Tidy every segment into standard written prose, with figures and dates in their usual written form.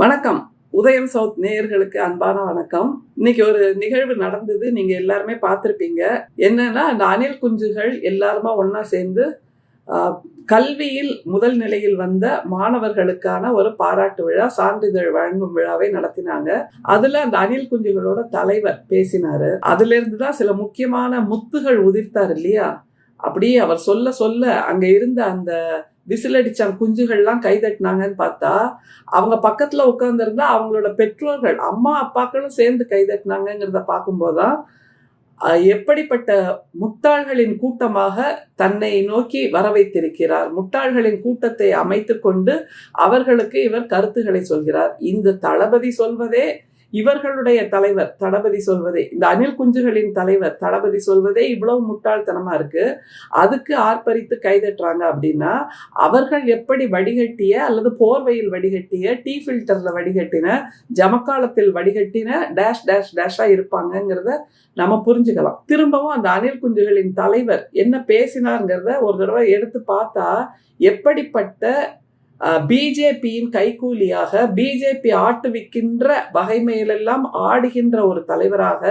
வணக்கம். உதயம் சவுத் நேயர்களுக்கு அன்பான வணக்கம். இன்னைக்கு ஒரு நிகழ்வு நடந்தது, நீங்க எல்லாருமே பார்த்திருப்பீங்க. என்னன்னா, அந்த அணில் குஞ்சுகள் எல்லாருமா ஒன்னா சேர்ந்து கல்வியில் முதல் நிலையில் வந்த மாணவர்களுக்கான ஒரு பாராட்டு விழா, சான்றிதழ் வழங்கும் விழாவை நடத்தினாங்க. அதுல அந்த அணில் குஞ்சுகளோட தலைவர் பேசினாரு. அதுல இருந்துதான் சில முக்கியமான முத்துகள் உதிர்த்தார் இல்லையா? அப்படியே அவர் சொல்ல சொல்ல அங்க இருந்த அந்த விசிலடிச்சான் குஞ்சுகள்லாம் கைதட்டினாங்கன்னு பார்த்தா, அவங்க பக்கத்துல உட்கார்ந்துருந்தா அவங்களோட பெற்றோர்கள், அம்மா அப்பாக்களும் சேர்ந்து கைதட்டினாங்கிறத பார்க்கும்போதுதான் எப்படிப்பட்ட முட்டாள்களின் கூட்டமாக தன்னை நோக்கி வர வைத்திருக்கிறார். முட்டாள்களின் கூட்டத்தை அமைத்து கொண்டு அவர்களுக்கு இவர் கருத்துக்களை சொல்கிறார். இந்த தளபதி சொல்வதே, இவர்களுடைய தலைவர் தளபதி சொல்வதே, இந்த அணில் குஞ்சுகளின் தலைவர் தளபதி சொல்வதே இவ்வளவு முட்டாள்தனமா இருக்கு. அதுக்கு ஆர்ப்பரித்து கைதட்டுறாங்க அப்படின்னா, அவர்கள் எப்படி வடிகட்டிய அல்லது போர்வையில் வடிகட்டிய, டீ ஃபில்டர்ல வடிகட்டின, ஜமக்காலத்தில் வடிகட்டின டேஷ் டேஷ் டேஷா இருப்பாங்கிறத நம்ம புரிஞ்சுக்கலாம். திரும்பவும் அந்த அணில் குஞ்சுகளின் தலைவர் என்ன பேசினார்ங்கிறத ஒரு தடவை எடுத்து பார்த்தா, எப்படிப்பட்ட பிஜேபியின் கைகூலியாக, பிஜேபி ஆட்டுவிக்கின்ற வகைமையிலெல்லாம் ஆடுகின்ற ஒரு தலைவராக,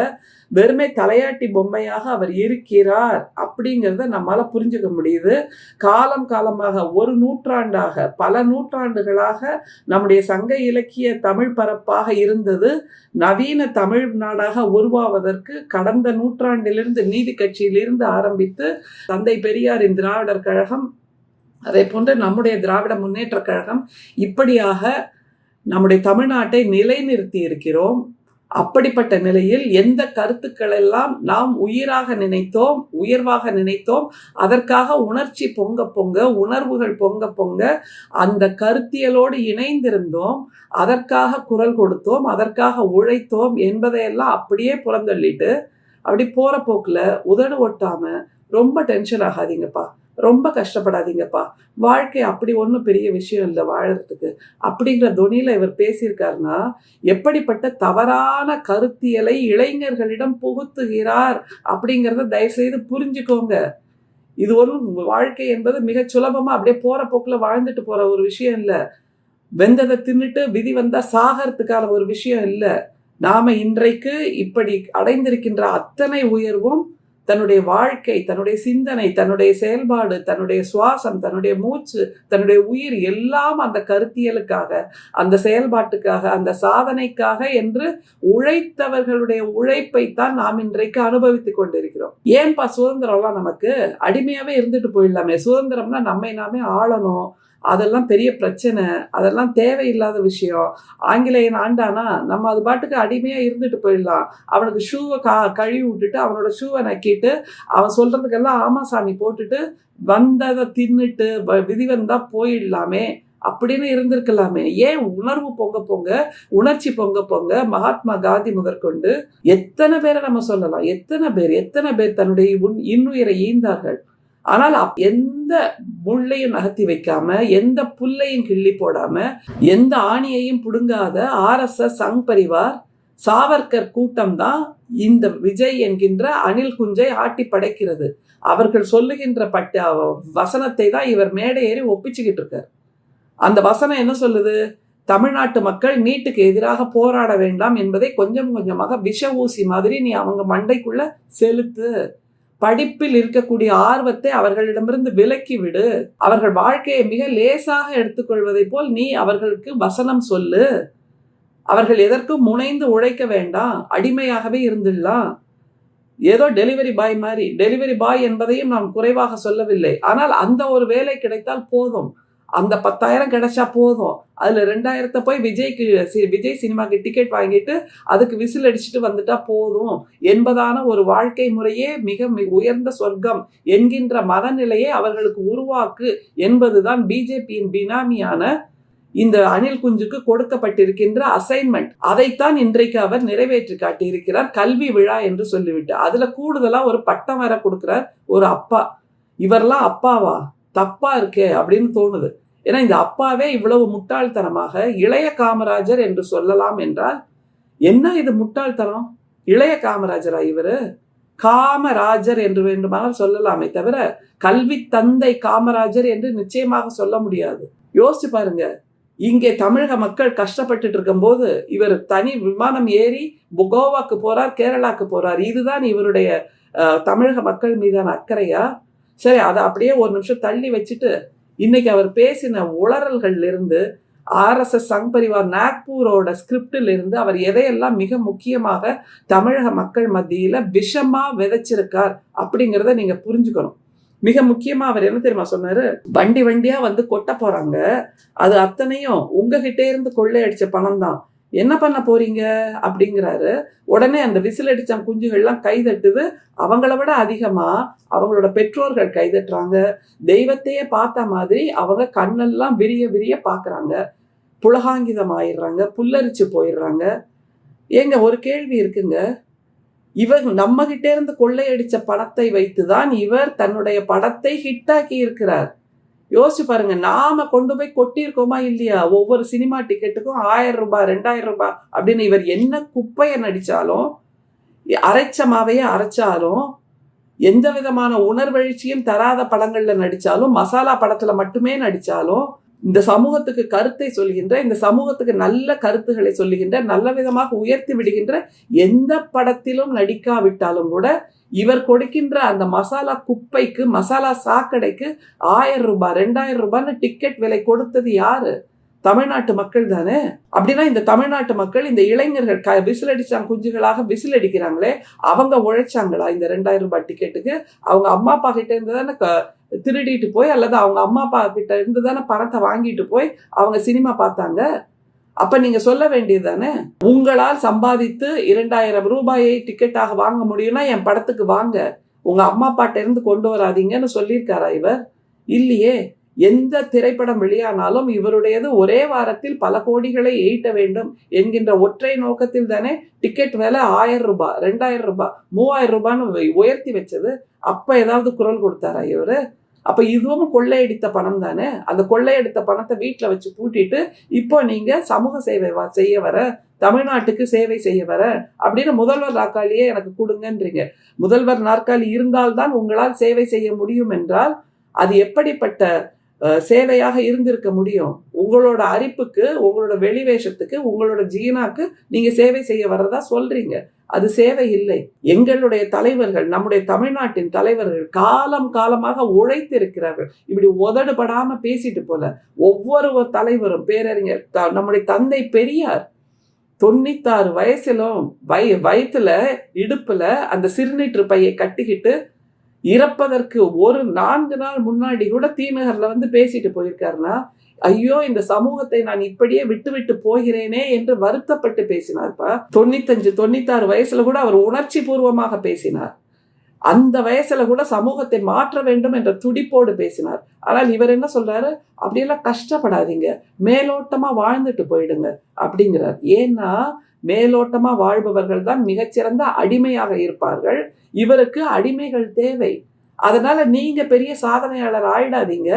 வெறுமை தலையாட்டி பொம்மையாக அவர் இருக்கிறார் அப்படிங்கிறத நம்மால புரிஞ்சுக்க முடியுது. காலம் காலமாக, ஒரு நூற்றாண்டாக, பல நூற்றாண்டுகளாக நம்முடைய சங்க இலக்கிய தமிழ் பரப்பாக இருந்தது. நவீன தமிழ் நாடாக உருவாவதற்கு கடந்த நூற்றாண்டிலிருந்து நீதி கட்சியிலிருந்து ஆரம்பித்து தந்தை பெரியாரின் திராவிடர் கழகம், அதே போன்று நம்முடைய திராவிட முன்னேற்ற கழகம், இப்படியாக நம்முடைய தமிழ்நாட்டை நிலைநிறுத்தி இருக்கிறோம். அப்படிப்பட்ட நிலையில் எந்த கருத்துக்கள் எல்லாம் நாம் உயிராக நினைத்தோம், உயர்வாக நினைத்தோம், அதற்காக உணர்ச்சி பொங்க பொங்க, உணர்வுகள் பொங்க பொங்க அந்த கருத்தியலோடு இணைந்திருந்தோம், அதற்காக குரல் கொடுத்தோம், அதற்காக உழைத்தோம் என்பதையெல்லாம் அப்படியே புறந்தள்ளிட்டு அப்படி போற போக்குல உதடு ஒட்டாம ரொம்ப டென்ஷன் ஆகாதீங்கப்பா, ரொம்ப கஷ்டப்படாதீங்கப்பா, வாழ்க்கை அப்படி ஒன்றும் பெரிய விஷயம் இல்லை வாழறதுக்கு அப்படிங்கிற தொனியில இவர் பேசியிருக்காருன்னா, எப்படிப்பட்ட தவறான கருத்தியலை இளைஞர்களிடம் புகுத்துகிறார் அப்படிங்கிறத தயவுசெய்து புரிஞ்சுக்கோங்க. இது ஒரு வாழ்க்கை என்பது மிக சுலபமா அப்படியே போற போக்குல வாழ்ந்துட்டு போற ஒரு விஷயம் இல்லை. வெந்ததை தின்னுட்டு விதி வந்தா சாகிறதுக்கான ஒரு விஷயம் இல்லை. நாம இன்றைக்கு இப்படி அடைந்திருக்கின்ற அத்தனை உயர்வும் தன்னுடைய வாழ்க்கை, தன்னுடைய சிந்தனை, தன்னுடைய செயல்பாடு, தன்னுடைய சுவாசம், தன்னுடைய மூச்சு, தன்னுடைய உயிர் எல்லாம் அந்த கருத்தியலுக்காக, அந்த செயல்பாட்டுக்காக, அந்த சாதனைக்காக என்று உழைத்தவர்களுடைய உழைப்பைத்தான் நாம் இன்றைக்கு அனுபவித்துக் கொண்டிருக்கிறோம். ஏன்பா சுதந்திரம்லாம் நமக்கு அடிமையாவே இருந்துட்டு போயிடலாமே? சுதந்திரம்னா நம்மை நாமே ஆளணும், அதெல்லாம் பெரிய பிரச்சனை, அதெல்லாம் தேவையில்லாத விஷயம். ஆங்கிலேயன் ஆண்டானா நம்ம அது பாட்டுக்கு அடிமையா இருந்துட்டு போயிடலாம். அவனுக்கு ஷூவை கழுவி விட்டுட்டு, அவனோட ஷூவை நக்கிட்டு, அவன் சொல்றதுக்கெல்லாம் ஆமாசாமி போட்டுட்டு, வந்ததை தின்னுட்டு விதி வந்தா போயிடலாமே அப்படின்னு இருந்திருக்கலாமே. ஏன் உணர்வு பொங்க பொங்க, உணர்ச்சி பொங்க பொங்க, மகாத்மா காந்தி முதற்கொண்டு எத்தனை பேரை நம்ம சொல்லலாம், எத்தனை பேர் தன்னுடைய இன்னுயிரை ஈந்தார்கள். ஆனால் எந்த முள்ளையும் நகர்த்தி வைக்காம, எந்த புல்லையும் கிள்ளி போடாம, எந்த ஆணியையும் புடுங்காத RSS சங் பரிவார் சாவர்கர் கூட்டம் தான் இந்த விஜய் என்கின்ற அணில் குஞ்சை ஆட்டி படைக்கிறது. அவர்கள் சொல்லுகின்ற வசனத்தை தான் இவர் மேடை ஏறி ஒப்பிச்சுக்கிட்டு இருக்கார். அந்த வசனம் என்ன சொல்லுது? தமிழ்நாட்டு மக்கள் நீட்டுக்கு எதிராக போராட வேண்டாம் என்பதை கொஞ்சம் கொஞ்சமாக விஷ ஊசி மாதிரி நீ அவங்க மண்டைக்குள்ள செலுத்து. படிப்பில் இருக்கக்கூடிய ஆர்வத்தை அவர்களிடமிருந்து விலக்கி விடு. அவர்கள் வாழ்க்கையை மிக லேசாக எடுத்துக்கொள்வதை போல் நீ அவர்களுக்கு வசனம் சொல்லு. அவர்கள் எதற்கும் முனைந்து உழைக்க வேண்டாம், அடிமையாகவே இருந்துடலாம். ஏதோ டெலிவரி பாய் மாதிரி, டெலிவரி பாய் என்பதையும் நான் குறைவாக சொல்லவில்லை. ஆனால் அந்த ஒரு வேலை கிடைத்தால் போதும், அந்த 10,000 கிடைச்சா போதும், அதுல 2,000 போய் விஜய் சினிமாக்கு டிக்கெட் வாங்கிட்டு அதுக்கு விசில் அடிச்சுட்டு வந்துட்டா போதும் என்பதான ஒரு வாழ்க்கை முறையே மிக உயர்ந்த சொர்க்கம் என்கின்ற மனநிலையை அவர்களுக்கு உருவாக்கு என்பதுதான் பிஜேபியின் பினாமியான இந்த அணில் குஞ்சுக்கு கொடுக்கப்பட்டிருக்கின்ற அசைன்மெண்ட். அதைத்தான் இன்றைக்கு அவர் நிறைவேற்றி காட்டியிருக்கிறார், கல்வி விழா என்று சொல்லிவிட்டு. அதுல கூடுதலா ஒரு பட்டம் வேற கொடுக்கிறார் ஒரு அப்பா. இவரெல்லாம் அப்பாவா? தப்பா இருக்கே அப்படின்னு தோணுது. ஏன்னா இந்த அப்பாவே இவ்வளவு முட்டாள்தனமாக, இளைய காமராஜர் என்று சொல்லலாம் என்றால் என்ன இது முட்டாள்தனம்? இளைய காமராஜரா இவரு? காமராஜர் என்று வேண்டுமானால் சொல்லலாமே தவிர கல்வி தந்தை காமராஜர் என்று நிச்சயமாக சொல்ல முடியாது. யோசிச்சு பாருங்க, இங்கே தமிழக மக்கள் கஷ்டப்பட்டுட்டு இருக்கும்போது இவர் தனி விமானம் ஏறி கோவாக்கு போறார், கேரளாக்கு போறார். இதுதான் இவருடைய தமிழக மக்கள் மீதான அக்கறையா? சரி, அதை அப்படியே ஒரு நிமிஷம் தள்ளி வச்சுட்டு இன்னைக்கு அவர் பேசின உளறல்கள்ல இருந்து RSS சங் பரிவார் நாக்பூரோட ஸ்கிரிப்டில் இருந்து அவர் எதையெல்லாம் மிக முக்கியமாக தமிழக மக்கள் மத்தியில விஷமா விதைச்சிருக்கார் அப்படிங்கிறத நீங்க புரிஞ்சுக்கணும். மிக முக்கியமா அவர் என்ன தெரியுமா சொன்னாரு? வண்டி வண்டியா வந்து கொட்ட போறாங்க, அது அத்தனையும் உங்ககிட்டே இருந்து கொள்ளையடிச்ச பணம் தான், என்ன பண்ண போறீங்க அப்படிங்கிறாரு. உடனே அந்த விசில் அடிச்ச குஞ்சுகள்லாம் கைதட்டுது. அவங்கள விட அதிகமா அவங்களோட பெற்றோர்கள் கைதட்டுறாங்க. தெய்வத்தையே பார்த்த மாதிரி அவங்க கண்ணெல்லாம் விரிய விரிய பாக்குறாங்க, புலகாங்கிதம் ஆயிடுறாங்க, புல்லரிச்சு போயிடுறாங்க. ஏங்க ஒரு கேள்வி இருக்குங்க, இவர் நம்ம கிட்டே இருந்து கொள்ளையடிச்ச பணத்தை வைத்துதான் இவர் தன்னுடைய படத்தை ஹிட்டாக்கி இருக்கிறார். யோசிச்சு பாருங்க, நாம கொண்டு போய் கொட்டியிருக்கோமா இல்லையா? ஒவ்வொரு சினிமா டிக்கெட்டுக்கும் 1000 ரூபாய் 2000 ரூபாய் அப்படின்னு இவர் என்ன குப்பையை நடிச்சாலும், அரைச்சமாவையே அரைச்சாலும், எந்த விதமான உணர்வெழுச்சியும் தராத படங்கள்ல நடிச்சாலும், மசாலா படத்துல மட்டுமே நடிச்சாலும், இந்த சமூகத்துக்கு கருத்தை சொல்கின்ற, இந்த சமூகத்துக்கு நல்ல கருத்துக்களை சொல்லுகின்ற, நல்ல விதமாக உயர்த்தி விடுகின்ற எந்த படத்திலும் நடிக்காவிட்டாலும் கூட இவர் கொடுக்கின்ற அந்த மசாலா குப்பைக்கு, மசாலா சாக்கடைக்கு 1000 ரூபாய் 2000 ரூபாய்னு டிக்கெட் விலை கொடுத்தது யாரு? தமிழ்நாட்டு மக்கள் தானே. அப்படின்னா இந்த தமிழ்நாட்டு மக்கள், இந்த இளைஞர்கள் விசில் அடிச்சாங்க குஞ்சுகளாக விசில் அடிக்கிறாங்களே, அவங்க உழைச்சாங்களா இந்த 2000 ரூபாய் டிக்கெட்டுக்கு? அவங்க அம்மா அப்பா கிட்ட இருந்து தானே திருடிட்டு போய், அல்லது அவங்க அம்மா அப்பா கிட்ட இருந்து தானே பணத்தை வாங்கிட்டு போய் அவங்க சினிமா பார்த்தாங்க. அப்ப நீங்க சொல்ல வேண்டியது தானே, உங்களால் சம்பாதித்து 2000 ரூபாயை டிக்கெட்டாக வாங்க முடியும்னா என் படத்துக்கு வாங்க, உங்க அம்மா அப்பாட்ட இருந்து கொண்டு வராதீங்கன்னு சொல்லியிருக்காரா இவர்? இல்லையே. எந்த திரைப்படம் வெளியானாலும் இவருடையது ஒரே வாரத்தில் பல கோடிகளை ஈட்ட வேண்டும் என்கின்ற ஒற்றை நோக்கத்தில் தானே டிக்கெட் விலை 1000 ரூபாய் 2000 ரூபாய் 3000 ரூபான்னு உயர்த்தி வச்சது. அப்ப ஏதாவது குரல் கொடுத்தாரா இவரு? அப்ப இதுவும் கொள்ளையடித்த பணம் தானே. அந்த கொள்ளையடித்த பணத்தை வீட்டுல வச்சு பூட்டிட்டு இப்போ நீங்க சமூக சேவை செய்ய வர, தமிழ்நாட்டுக்கு சேவை செய்ய வர அப்படின்னு முதல்வர் நாற்காலியே எனக்கு கொடுங்கன்றீங்க. முதல்வர் நாற்காலி இருந்தால்தான் உங்களால் சேவை செய்ய முடியும் என்றால் அது எப்படிப்பட்ட சேவையாக இருந்திருக்க முடியும்? உங்களோட அரிப்புக்கு, உங்களோட வெளிவேஷத்துக்கு, உங்களோட ஜீனாக்கு நீங்க சேவை செய்ய வர்றதா சொல்றீங்க. அது சேவை இல்லை. எங்களுடைய தலைவர்கள், நம்முடைய தமிழ்நாட்டின் தலைவர்கள் காலம் காலமாக உழைத்திருக்கிறார்கள். இப்படி உதடுபடாம பேசிட்டு போல ஒவ்வொரு தலைவரும், பேரறிஞர் நம்முடைய தந்தை பெரியார் 96 வயசிலும் வயிற்றுல இடுப்புல அந்த சிறுநீற்று பையை கட்டிக்கிட்டு இறப்பதற்கு ஒரு 4 நாள் முன்னாடி கூட தீநகர்ல வந்து பேசிட்டு போயிருக்காருன்னா, ஐயோ இந்த சமூகத்தை நான் இப்படியே விட்டு விட்டு போகிறேனே என்று வருத்தப்பட்டு பேசினார்ப்பா. 95 96 வயசுல கூட அவர் உணர்ச்சி பூர்வமாக பேசினார். அந்த வயசுல கூட சமூகத்தை மாற்ற வேண்டும் என்ற துடிப்போடு பேசினார். ஆனால் இவர் என்ன சொல்றாரு? அப்படியெல்லாம் கஷ்டப்படாதீங்க, மேலோட்டமா வாழ்ந்துட்டு போயிடுங்க அப்படிங்கிறார். ஏன்னா மேலோட்டமா வாழ்பவர்கள் தான் மிகச்சிறந்த அடிமையாக இருப்பார்கள். இவருக்கு அடிமைகள் தேவை. அதனால நீங்க பெரிய சாதனையாளர் ஆயிடாதீங்க,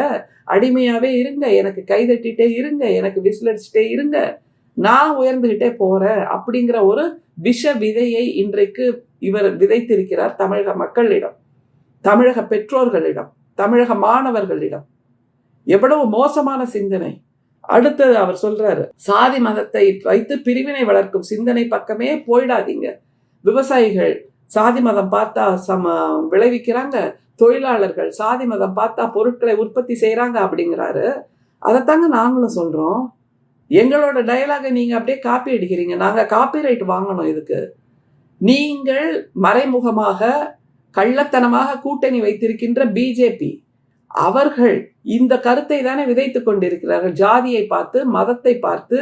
அடிமையாவே இருங்க, எனக்கு கைதட்டிட்டே இருங்க, எனக்கு விசிலடிச்சுட்டே இருங்க, நான் உயர்ந்துகிட்டே போறேன் அப்படிங்கிற ஒரு விஷ விதையை இன்றைக்கு இவர் விதைத்திருக்கிறார் தமிழக மக்களிடம், தமிழக பெற்றோர்களிடம், தமிழக மாணவர்களிடம். எவ்வளவு மோசமான சிந்தனை. அடுத்தது அவர் சொல்றாரு, சாதி மதத்தை வைத்து பிரிவினை வளர்க்கும் சிந்தனை பக்கமே போயிடாதீங்க. விவசாயிகள் சாதி மதம் பார்த்தா விளைவிக்கிறாங்க, தொழிலாளர்கள் சாதி மதம் பார்த்தா பொருட்களை உற்பத்தி செய்யறாங்க அப்படிங்கிறாரு. அதைத்தாங்க நாங்களும் சொல்றோம். எங்களோட டயலாக நீங்க அப்படியே காப்பி அடிக்கிறீங்க. நாங்க காப்பிரைட் வாங்கணும் இதுக்கு. நீங்கள் மறைமுகமாக கள்ளத்தனமாக கூட்டணி வைத்திருக்கின்ற பிஜேபி, அவர்கள் இந்த கருத்தை தானே விதைத்துக் கொண்டிருக்கிறார்கள். ஜாதியை பார்த்து, மதத்தை பார்த்து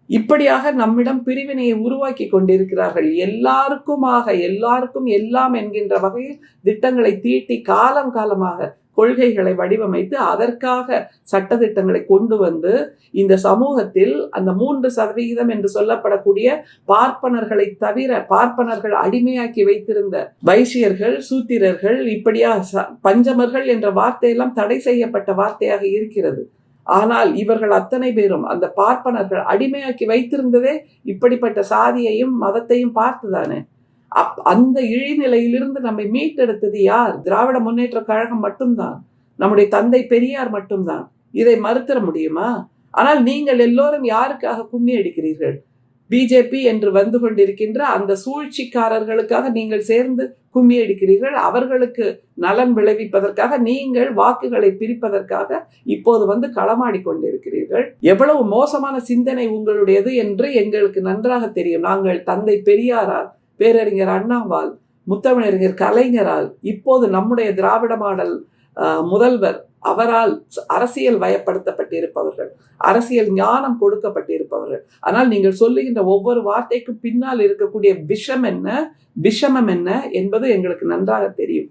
இப்படியாக நம்மிடம் பிரிவினையை உருவாக்கி கொண்டிருக்கிறார்கள். எல்லாருக்கும் எல்லாம் என்கின்ற வகையில் திட்டங்களை தீட்டி காலம் காலமாக கொள்கைகளை வடிவமைத்து அதற்காக சட்டத்திட்டங்களை கொண்டு வந்து இந்த சமூகத்தில் அந்த 3% என்று சொல்லப்படக்கூடிய பார்ப்பனர்களை தவிர, பார்ப்பனர்கள் அடிமையாக்கி வைத்திருந்த வைசியர்கள், சூத்திரர்கள், இப்படியா பஞ்சமர்கள் என்ற வார்த்தையெல்லாம் தடை செய்யப்பட்ட வார்த்தையாக இருக்கிறது. ஆனால் இவர்கள் அத்தனை பேரும் அந்த பார்ப்பனர்கள் அடிமையாக்கி வைத்திருந்ததே இப்படிப்பட்ட சாதியையும் மதத்தையும் பார்த்துதானே. அந்த இழிநிலையிலிருந்து நம்மை மீட்டெடுத்தது யார்? திராவிட முன்னேற்ற கழகம் மட்டும்தான், நம்முடைய தந்தை பெரியார் மட்டும்தான். இதை மறுத்தர முடியுமா? ஆனால் நீங்கள் எல்லோரும் யாருக்காக கும்மி அடிக்கிறீர்கள்? பிஜேபி என்று வந்து கொண்டிருக்கின்ற அந்த சூழ்ச்சிக்காரர்களுக்காக நீங்கள் சேர்ந்து கும்மி அடிக்கிறீர்கள். அவர்களுக்கு நலன் விளைவிப்பதற்காக, நீங்கள் வாக்குகளை பிரிப்பதற்காக இப்போது வந்து களமாடி கொண்டிருக்கிறீர்கள். எவ்வளவு மோசமான சிந்தனை உங்களுடையது என்று எங்களுக்கு நன்றாக தெரியும். நாங்கள் தந்தை பெரியாரால், பேரறிஞர் அண்ணாவால், முத்தமிழறிஞர் கலைஞரால், இப்போது நம்முடைய திராவிட மாடல் முதல்வர் அவரால் அரசியல் வயப்படுத்தப்பட்டிருப்பவர்கள், அரசியல் ஞானம் கொடுக்கப்பட்டிருப்பவர்கள். ஆனால் நீங்கள் சொல்லுகின்ற ஒவ்வொரு வார்த்தைக்கும் பின்னால் இருக்கக்கூடிய விஷமம் என்ன என்பது எங்களுக்கு நன்றாக தெரியும்.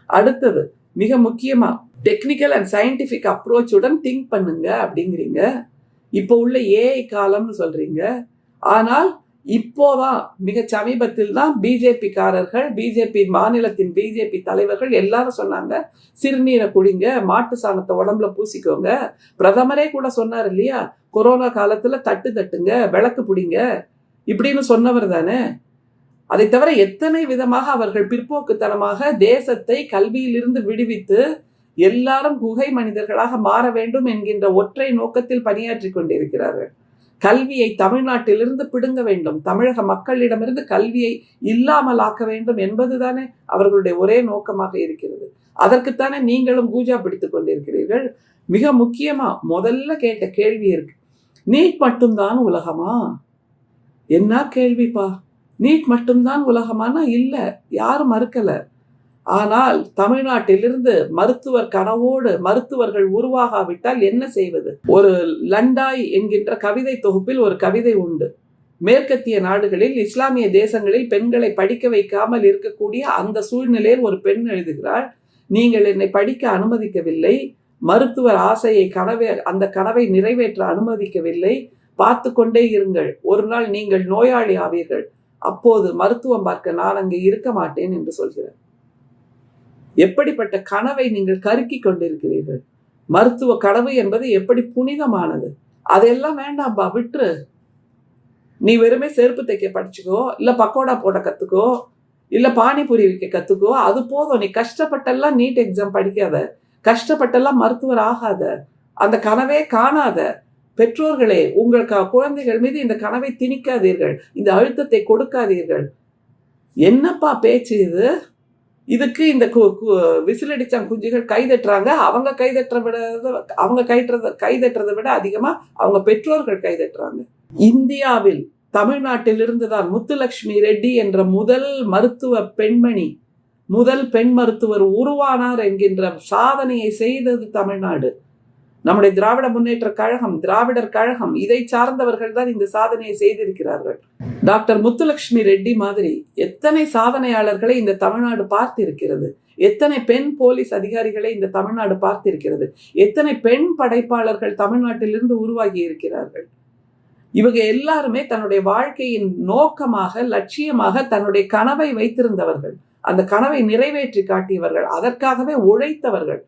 அடுத்தது மிக முக்கியமா, டெக்னிக்கல் அண்ட் சயின்டிபிக் அப்ரோச்சுடன் திங்க் பண்ணுங்க அப்படிங்கிறீங்க. இப்போ உள்ள ஏஐ காலம்னு சொல்றீங்க. ஆனால் இப்போதான் மிக சமீபத்தில் தான் பிஜேபிக்காரர்கள், பிஜேபி மாநிலத்தின் பிஜேபி தலைவர்கள் எல்லாரும் சொன்னாங்க, சிறுநீரை குடிங்க, மாட்டு சாணத்தை உடம்புல பூசிக்கோங்க. பிரதமரே கூட சொன்னார் இல்லையா, கொரோனா காலத்துல தட்டுங்க, விளக்கு பிடிங்க இப்படின்னு சொன்னவர் தானே. அதை தவிர எத்தனை விதமாக அவர்கள் பிற்போக்குத்தனமாக தேசத்தை கல்வியிலிருந்து விடுவித்து எல்லாரும் குகை மனிதர்களாக மாற வேண்டும் என்கின்ற ஒற்றை நோக்கத்தில் பணியாற்றி கொண்டிருக்கிறார்கள். கல்வியை தமிழ்நாட்டிலிருந்து பிடுங்க வேண்டும், தமிழக மக்களிடமிருந்து கல்வியை இல்லாமல் ஆக்க வேண்டும் என்பதுதானே அவர்களுடைய ஒரே நோக்கமாக இருக்கிறது. அதற்குத்தானே நீங்களும் பூஜா பிடித்துக் கொண்டிருக்கிறீர்கள். மிக முக்கியமா முதல்ல கேட்ட கேள்வி இருக்கு, நீட் மட்டும்தான் உலகமா? என்ன கேள்விப்பா, நீட் மட்டும்தான் உலகமானா இல்ல, யாரும் மறுக்கல. ஆனால் தமிழ்நாட்டிலிருந்து மருத்துவர் கனவோடு மருத்துவர்கள் உருவாகாவிட்டால் என்ன செய்வது? ஒரு லண்டாய் என்கின்ற கவிதை தொகுப்பில் ஒரு கவிதை உண்டு. மேற்கத்திய நாடுகளில், இஸ்லாமிய தேசங்களில் பெண்களை படிக்க வைக்காமல் இருக்கக்கூடிய அந்த சூழ்நிலையில் ஒரு பெண் எழுதுகிறாள், நீங்கள் என்னை படிக்க அனுமதிக்கவில்லை, மருத்துவர் ஆசையை அந்த கனவை நிறைவேற்ற அனுமதிக்கவில்லை, பார்த்து கொண்டே இருங்கள், ஒரு நாள் நீங்கள் நோயாளி ஆவீர்கள், அப்போது மருத்துவம் பார்க்க நான் அங்கே இருக்க மாட்டேன் என்று சொல்கிறார். எப்படிப்பட்ட கனவை நீங்கள் கருக்கி கொண்டிருக்கிறீர்கள்? மருத்துவ கனவு என்பது எப்படி புனிதமானது? அதெல்லாம் வேண்டாம்பா, விட்டுரு. நீ வெறுமே செருப்பு தைக்க படிச்சுக்கோ, இல்ல பக்கோடா போட கத்துக்கோ, இல்ல பானிபூரி விற்க கத்துக்கோ, அது போதும். நீ கஷ்டப்பட்டெல்லாம் நீட் எக்ஸாம் படிக்காத, கஷ்டப்பட்டெல்லாம் மருத்துவர் ஆகாத, அந்த கனவே காணாத. பெற்றோர்களே, உங்கள் குழந்தைகள் மீது இந்த கனவை திணிக்காதீர்கள், இந்த அழுத்தத்தை கொடுக்காதீர்கள். என்னப்பா பேச்சு இது? இதுக்கு இந்த விசிலடிச்சான் குஞ்சுகள் கைதட்டுறாங்க. அவங்க கைதட்டுறதை விட அதிகமா அவங்க பெற்றோர்கள் கைதட்டுறாங்க. இந்தியாவில் தமிழ்நாட்டிலிருந்து தான் முத்துலட்சுமி ரெட்டி என்ற முதல் மருத்துவ பெண்மணி, முதல் பெண் மருத்துவர் உருவானார் என்கின்ற சாதனையை செய்தது தமிழ்நாடு. நம்முடைய திராவிட முன்னேற்ற கழகம், திராவிடர் கழகம், இதை சார்ந்தவர்கள் தான் இந்த சாதனையை செய்திருக்கிறார்கள். டாக்டர் முத்துலட்சுமி ரெட்டி மாதிரி எத்தனை சாதனையாளர்களை இந்த தமிழ்நாடு பார்த்திருக்கிறது, எத்தனை பெண் போலீஸ் அதிகாரிகளை இந்த தமிழ்நாடு பார்த்திருக்கிறது, எத்தனை பெண் படைப்பாளர்கள் தமிழ்நாட்டிலிருந்து உருவாகி இருக்கிறார்கள். இவங்க எல்லாருமே தன்னுடைய வாழ்க்கையின் நோக்கமாக, லட்சியமாக தன்னுடைய கனவை வைத்திருந்தவர்கள், அந்த கனவை நிறைவேற்றி காட்டியவர்கள், அதற்காகவே உழைத்தவர்கள்.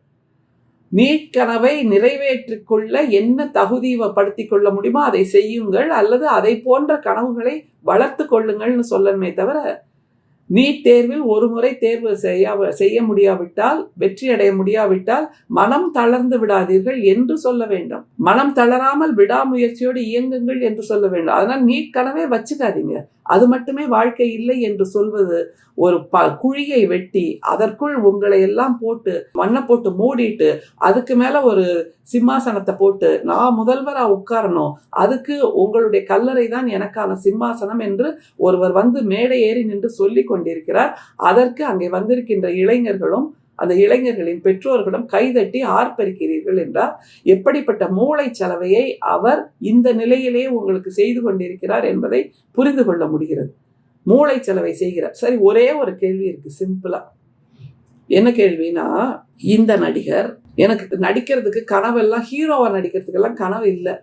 நீட் கனவை நிறைவேற்றிக் கொள்ள என்ன தகுதிப்படுத்திக் கொள்ள முடியுமோ அதை செய்யுங்கள், அல்லது அதை போன்ற கனவுகளை வளர்த்து கொள்ளுங்கள்னு சொல்லணுமே தவிர, நீட் தேர்வில் ஒரு முறை தேர்வு செய்ய முடியாவிட்டால், வெற்றி அடைய முடியாவிட்டால் மனம் தளர்ந்து விடாதீர்கள் என்று சொல்ல வேண்டும். மனம் தளராமல் விடாமுயற்சியோடு இயங்குங்கள் என்று சொல்ல வேண்டும். அதனால் நீட் கனவே வச்சுக்காதீங்க, அது மட்டுமே வாழ்க்கை இல்லை என்று சொல்வது ஒரு குழியை வெட்டி அதற்குள் உங்களை எல்லாம் போட்டு மண்ணை போட்டு மூடிட்டு அதுக்கு மேல ஒரு சிம்மாசனத்தை போட்டு நான் முதல்வரா உட்காரணும், அதுக்கு உங்களுடைய கல்லறை தான் எனக்கான சிம்மாசனம் என்று ஒருவர் வந்து மேடை ஏறி நின்று சொல்லி கொண்டிருக்கிறார். அதற்கு அங்கே வந்திருக்கின்ற இளைஞர்களும் அந்த இளைஞர்களின் பெற்றோர்களும் கைதட்டி ஆர்ப்பரிக்கிறீர்கள் என்றால் எப்படிப்பட்ட மூளை செலவையை அவர் இந்த நிலையிலேயே உங்களுக்கு செய்து கொண்டிருக்கிறார் என்பதை புரிந்து கொள்ள முடிகிறது. மூளை செலவை செய்கிறார். சரி, ஒரே ஒரு கேள்வி இருக்கு, சிம்பிளா. என்ன கேள்வினா, இந்த நடிகர், எனக்கு நடிக்கிறதுக்கு கனவெல்லாம், ஹீரோவா நடிக்கிறதுக்கெல்லாம் கனவு இல்லை,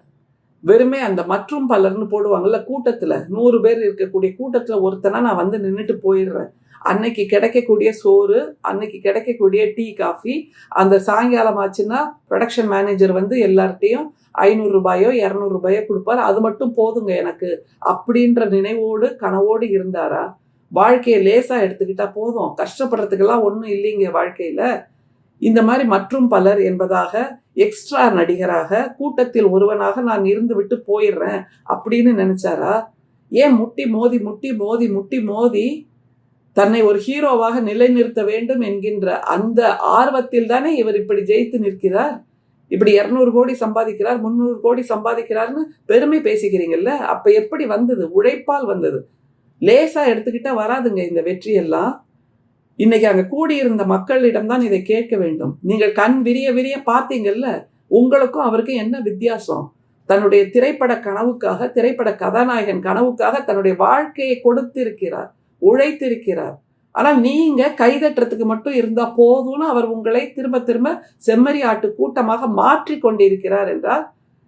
வெறுமே அந்த மற்றும் பலர்னு போடுவாங்கல்ல கூட்டத்துல, 100 பேர் இருக்கக்கூடிய கூட்டத்துல ஒருத்தனா நான் வந்து நின்றுட்டு போயிடுறேன், அன்னைக்கு கிடைக்கக்கூடிய சோறு, அன்னைக்கு கிடைக்கக்கூடிய டீ காஃபி, அந்த சாயங்காலம் ஆச்சுன்னா ப்ரொடக்ஷன் மேனேஜர் வந்து எல்லார்ட்டையும் 500 ரூபாயோ 200 ரூபாயோ கொடுப்பார், அது மட்டும் போதுங்க எனக்கு அப்படின்ற நினைவோடு கனவோடு இருந்தாரா? வாழ்க்கையை லேசா எடுத்துக்கிட்டா போதும், கஷ்டப்படுறதுக்கெல்லாம் ஒன்றும் இல்லைங்க வாழ்க்கையில. இந்த மாதிரி மற்றும் பலர் என்பதாக எக்ஸ்ட்ரா நடிகராக கூட்டத்தில் ஒருவனாக நான் இருந்து விட்டு போயிடுறேன் அப்படின்னு நினைச்சாரா? ஏன் முட்டி மோதி முட்டி மோதி முட்டி மோதி தன்னை ஒரு ஹீரோவாக நிலைநிறுத்த வேண்டும் என்கின்ற அந்த ஆர்வத்தில் தானே இவர் இப்படி ஜெயித்து நிற்கிறார். இப்படி 200 கோடி சம்பாதிக்கிறார், 300 கோடி சம்பாதிக்கிறார்னு பெருமை பேசிக்கிறீங்கல்ல. அப்ப எப்படி வந்தது? உழைப்பால் வந்தது. லேசா எடுத்துக்கிட்டா வராதுங்க இந்த வெற்றியெல்லாம். இன்னைக்கு அங்க கூடியிருந்த மக்களிடம் தான் இதை கேட்க வேண்டும். நீங்கள் கண் விரிய விரிய பார்த்தீங்கல்ல, உங்களுக்கும் அவருக்கும் என்ன வித்தியாசம்? தன்னுடைய திரைப்பட கனவுக்காக, திரைப்பட கதாநாயகன் கனவுக்காக தன்னுடைய வாழ்க்கையை கொடுத்திருக்கிறார், உழைத்திருக்கிறார். ஆனால் நீங்க கைதட்டுறதுக்கு மட்டும் இருந்தா போதும்னு அவர் உங்களை திரும்ப திரும்ப செம்மறி ஆட்டு கூட்டமாக மாற்றி கொண்டிருக்கிறார் என்றால்,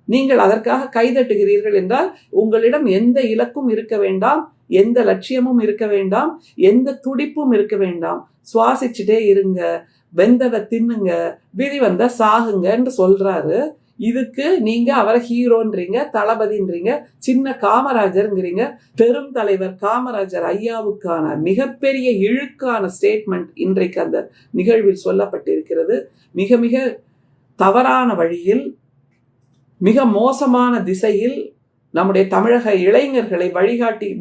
நீங்கள் அதற்காக கைதட்டுகிறீர்கள் என்றால் உங்களிடம் எந்த இலக்கும் இருக்க வேண்டாம், எந்த லட்சியமும் இருக்க வேண்டாம், எந்த துடிப்பும் இருக்க வேண்டாம். சுவாசிச்சுட்டே இருங்க, வெந்ததை தின்னுங்க, விதி வந்த சாகுங்கன்னு சொல்றாரு. இதுக்கு நீங்க அவரை ஹீரோன்றீங்க, தளபதின்றீங்க, சின்ன காமராஜருங்கிறீங்க. பெரும் தலைவர் காமராஜர் ஐயாவுக்கான மிகப்பெரிய இழுக்கான ஸ்டேட்மெண்ட் இன்றைக்கு அந்த நிகழ்வில் சொல்லப்பட்டிருக்கிறது. மிக மிக தவறான வழியில், மிக மோசமான திசையில் நம்முடைய தமிழக இளைஞர்களை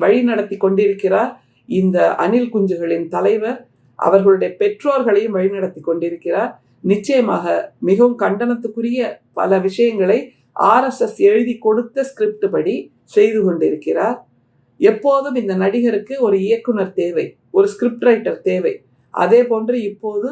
வழிநடத்தி கொண்டிருக்கிறார் இந்த அணில் குஞ்சுகளின் தலைவர். அவர்களுடைய பெற்றோர்களையும் வழிநடத்தி கொண்டிருக்கிறார். நிச்சயமாக மிகவும் கண்டனத்துக்குரிய பல விஷயங்களை RSS எழுதி கொடுத்த ஸ்கிரிப்ட் படி செய்து கொண்டிருக்கிறார். எப்போதும் இந்த நடிகருக்கு ஒரு இயக்குனர் தேவை, ஒரு ஸ்கிரிப்ட் ரைட்டர் தேவை. அதே போன்று இப்போது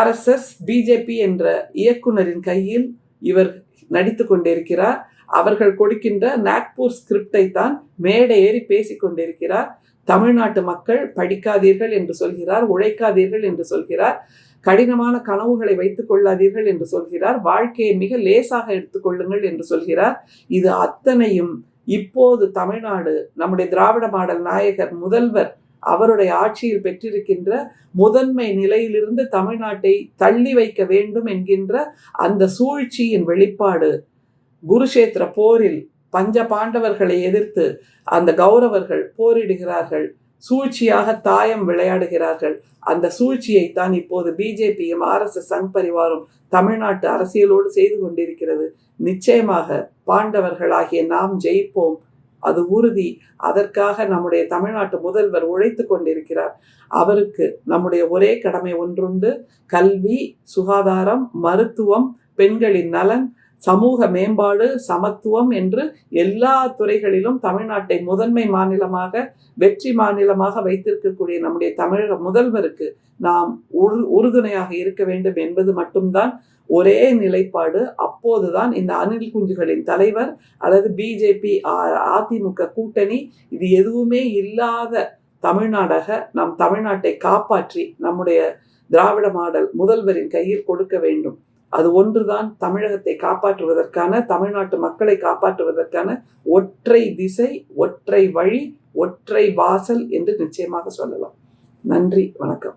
RSS BJP என்ற இயக்குனரின் கையில் இவர் நடித்து கொண்டிருக்கிறார். அவர்கள் கொடுக்கின்ற நாக்பூர் ஸ்கிரிப்டை தான் மேடை ஏறி பேசி கொண்டிருக்கிறார். தமிழ்நாட்டு மக்கள் படிக்காதீர்கள் என்று சொல்கிறார், உழைக்காதீர்கள் என்று சொல்கிறார், கடினமான கனவுகளை வைத்துக் கொள்ளாதீர்கள் என்று சொல்கிறார், வாழ்க்கையை மிக லேசாக எடுத்துக்கொள்ளுங்கள் என்று சொல்கிறார். இது அத்தனையும் இப்போது தமிழ்நாடு நம்முடைய திராவிட மாடல் நாயகர் முதல்வர் அவருடைய ஆட்சியில் பெற்றிருக்கின்ற முதன்மை நிலையிலிருந்து தமிழ்நாட்டை தள்ளி வைக்க வேண்டும் என்கின்ற அந்த சூழ்ச்சியின் வெளிப்பாடு. குருஷேத்திர போரில் பஞ்ச பாண்டவர்களை எதிர்த்து அந்த கௌரவர்கள் போரிடுகிறார்கள், சூழ்ச்சியாக தாயம் விளையாடுகிறார்கள். அந்த சூழ்ச்சியைத்தான் இப்போது பிஜேபியும் RSS சங் பரிவாரும் தமிழ்நாட்டு அரசியலோடு செய்து கொண்டிருக்கிறது. நிச்சயமாக பாண்டவர்களாகிய நாம் ஜெயிப்போம், அது உறுதி. அதற்காக நம்முடைய தமிழ்நாட்டு முதல்வர் உழைத்து கொண்டிருக்கிறார். அவருக்கு நம்முடைய ஒரே கடமை ஒன்றுண்டு, கல்வி, சுகாதாரம், மருத்துவம், பெண்களின் நலன், சமூக மேம்பாடு, சமத்துவம் என்று எல்லா துறைகளிலும் தமிழ்நாட்டை முதன்மை மாநிலமாக, வெற்றி மாநிலமாக வைத்திருக்கக்கூடிய நம்முடைய தமிழக முதல்வருக்கு நாம் உறுதுணையாக இருக்க வேண்டும் என்பது மட்டும்தான் ஒரே நிலைப்பாடு. அப்போதுதான் இந்த அணில் குஞ்சுகளின் தலைவர் அல்லது பிஜேபி அதிமுக கூட்டணி இது எதுவுமே இல்லாத தமிழ்நாடாக நம் தமிழ்நாட்டை காப்பாற்றி நம்முடைய திராவிட மாடல் முதல்வரின் கையில் கொடுக்க வேண்டும். அது ஒன்றுதான் தமிழகத்தை காப்பாற்றுவதற்கான, தமிழ்நாட்டு மக்களை காப்பாற்றுவதற்கான ஒற்றை திசை, ஒற்றை வழி, ஒற்றை வாசல் என்று நிச்சயமாக சொல்லலாம். நன்றி, வணக்கம்.